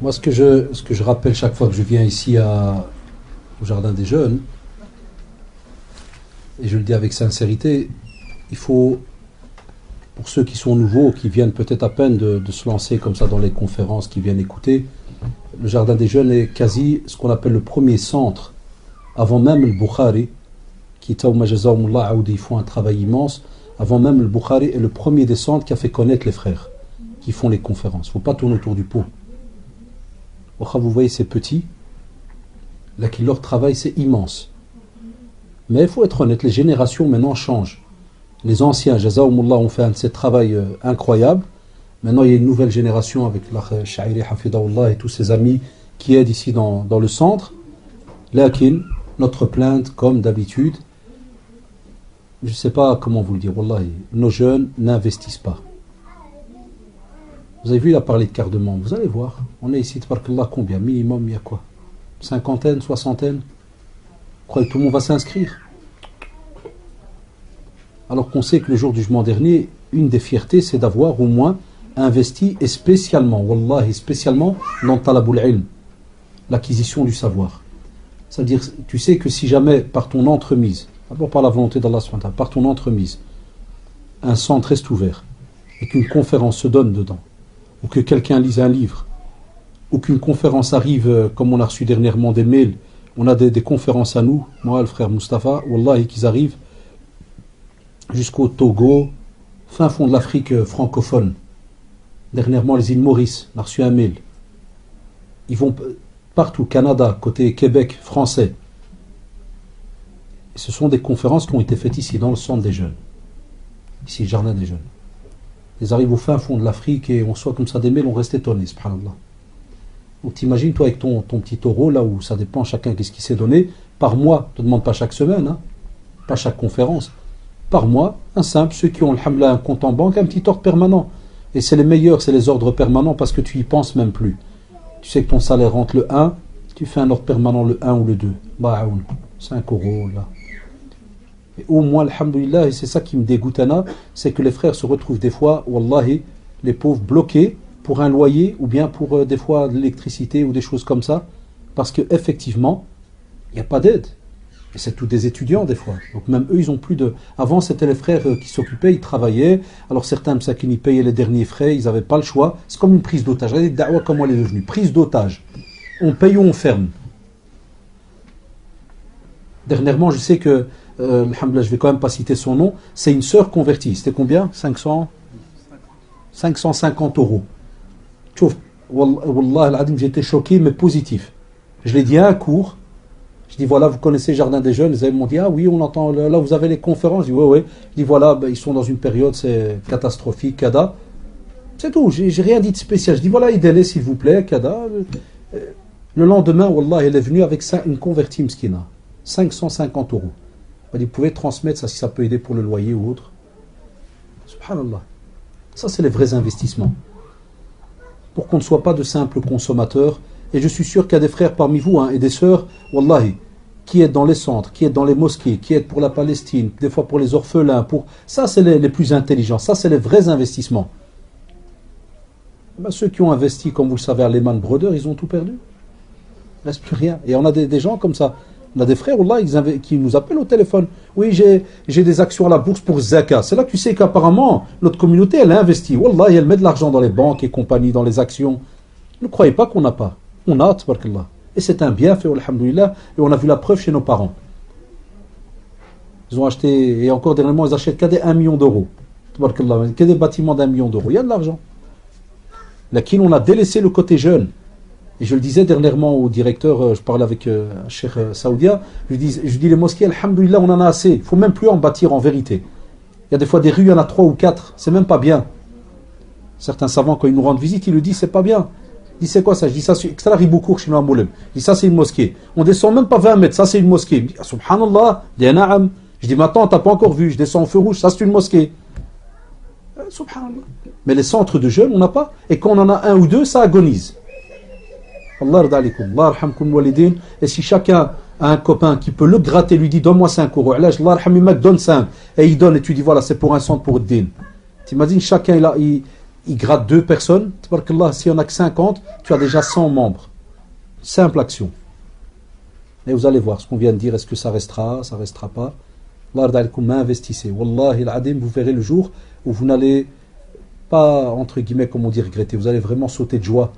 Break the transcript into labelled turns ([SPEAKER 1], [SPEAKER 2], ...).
[SPEAKER 1] Moi, ce que je rappelle chaque fois que je viens ici au Jardin des Jeunes, et je le dis avec sincérité, il faut, pour ceux qui sont nouveaux, qui viennent peut-être à peine de se lancer comme ça dans les conférences, qui viennent écouter, le Jardin des Jeunes est quasi ce qu'on appelle le premier centre, avant même le Bukhari, qui ils font un travail immense, avant même le Bukhari est le premier des centres qui a fait connaître les frères, qui font les conférences. Il ne faut pas tourner autour du pot. Vous voyez, c'est petit, là, leur travail c'est immense. Mais il faut être honnête, les générations maintenant changent. Les anciens, Jazaoumullah, ont fait un de ces travail incroyable. Maintenant, il y a une nouvelle génération avec l'Akh Sha'iri Hafidahullah et tous ses amis qui aident ici dans le centre. Lakin, notre plainte, comme d'habitude, je ne sais pas comment vous le dire, Wallahi, nos jeunes n'investissent pas. Vous avez vu, il a parlé de carte de membre. Vous allez voir. On est ici, tabarakallah, combien? Minimum, il y a quoi? Cinquantaine, soixantaine? Vous croyez que tout le monde va s'inscrire? Alors qu'on sait que le jour du jugement dernier, une des fiertés, c'est d'avoir au moins investi, et spécialement, wallahi, spécialement dans talabul ilm, l'acquisition du savoir. C'est-à-dire, tu sais que si jamais, par ton entremise, d'abord par la volonté d'Allah, par ton entremise, un centre reste ouvert, et qu'une conférence se donne dedans, ou que quelqu'un lise un livre, ou qu'une conférence arrive, comme on a reçu dernièrement des mails, on a des conférences à nous, moi, le frère Mustapha, wallahi, qu'ils arrivent jusqu'au Togo, fin fond de l'Afrique francophone. Dernièrement, les îles Maurice, on a reçu un mail. Ils vont partout, Canada, côté Québec, français. Et ce sont des conférences qui ont été faites ici, dans le centre des jeunes. Ici, le jardin des jeunes. Ils arrivent au fin fond de l'Afrique et on reçoit comme ça des mails, on reste étonné, subhanallah. Donc t'imagines, toi, avec ton petit euro, là où ça dépend, chacun qu'est-ce qu'il s'est donné, par mois, ne te demande pas chaque semaine, hein, pas chaque conférence, par mois, un simple, ceux qui ont, alhamdoulilah, un compte en banque, un petit ordre permanent. Et c'est les meilleurs, c'est les ordres permanents parce que tu y penses même plus. Tu sais que ton salaire rentre le 1, tu fais un ordre permanent le 1 ou le 2. 5 euros, là. Et au moins, alhamdoulilah, et c'est ça qui me dégoûte, Anna, c'est que les frères se retrouvent des fois, wallahi, les pauvres bloqués pour un loyer ou bien pour des fois de l'électricité ou des choses comme ça, parce qu'effectivement, il n'y a pas d'aide. Et c'est tous des étudiants des fois. Donc même eux, ils ont plus de... Avant, c'était les frères qui s'occupaient, ils travaillaient. Alors certains, qui n'y payaient les derniers frais, ils n'avaient pas le choix. C'est comme une prise d'otage. Regardez, Da'wa, comment elle est devenue. Prise d'otage. On paye ou on ferme. Dernièrement, je sais que, alhamdoulilah, je vais quand même pas citer son nom, c'est une sœur convertie. C'était combien? 550 euros. Tchouf, wallah al-adim, j'étais choqué, mais positif. Je l'ai dit à un cours. Je dis voilà, vous connaissez Jardin des Jeunes? Ils m'ont dit ah oui, on entend, là vous avez les conférences. Je dis ouais. Je dis voilà, ben, ils sont dans une période, c'est catastrophique, Kada. C'est tout, j'ai rien dit de spécial. Je dis voilà, aidez-les s'il vous plaît, Kada. Le lendemain, wallah, elle est venue avec ça, une convertie mskina. 550 euros. Ben, vous pouvez transmettre ça si ça peut aider pour le loyer ou autre. Subhanallah. Ça, c'est les vrais investissements. Pour qu'on ne soit pas de simples consommateurs. Et je suis sûr qu'il y a des frères parmi vous hein, et des sœurs, wallahi, qui aident dans les centres, qui aident dans les mosquées, qui aident pour la Palestine, des fois pour les orphelins. Ça, c'est les plus intelligents. Ça, c'est les vrais investissements. Ben, ceux qui ont investi, comme vous le savez, à Lehman Brothers, ils ont tout perdu. Il ne reste plus rien. Et on a des gens comme ça. On a des frères, wallah, qui nous appellent au téléphone. Oui, j'ai des actions à la bourse pour Zaka. C'est là que tu sais qu'apparemment, notre communauté, elle a investi. Wallah, elle met de l'argent dans les banques et compagnie, dans les actions. Ne croyez pas qu'on n'a pas. On a, tabarakallah. Et c'est un bienfait, alhamdoulilah, et on a vu la preuve chez nos parents. Ils ont acheté, et encore dernièrement, ils achètent que des 1 million d'euros. Tabarakallah, que des bâtiments d'1 million d'euros. Il y a de l'argent. Lakin, on a délaissé le côté jeune. Et je le disais dernièrement au directeur, je parlais avec un cheikh saoudien, je dis les mosquées, alhamdoulilah, on en a assez. Il ne faut même plus en bâtir en vérité. Il y a des fois des rues, il y en a 3 ou 4. C'est même pas bien. Certains savants, quand ils nous rendent visite, ils le disent, c'est pas bien. Je dis c'est quoi ça? Je dis ça c'est Ribourg chez nous. Je dis ça c'est une mosquée. On descend même pas 20 mètres, ça c'est une mosquée. Je dis subhanallah, je dis maintenant t'as pas encore vu, je descends en feu rouge, ça c'est une mosquée. Subhanallah. Mais les centres de jeunes on n'a pas. Et quand on en a un ou deux, ça agonise. Allah radalikum, Allah arhamkum walidin. Et si chacun a un copain qui peut le gratter, lui dit donne-moi 5 euros. Allah arhamimak donne 5. Et il donne et tu dis voilà c'est pour un centre pour le din. T'imagines chacun il il gratte 2 personnes. Tabarakallah, s'il n'y en a que 50, tu as déjà 100 membres. Simple action. Et vous allez voir ce qu'on vient de dire, est-ce que ça restera pas. Allah investissez. Wallahi al-adim, vous verrez le jour où vous n'allez pas, entre guillemets, comment dire, regretter. Vous allez vraiment sauter de joie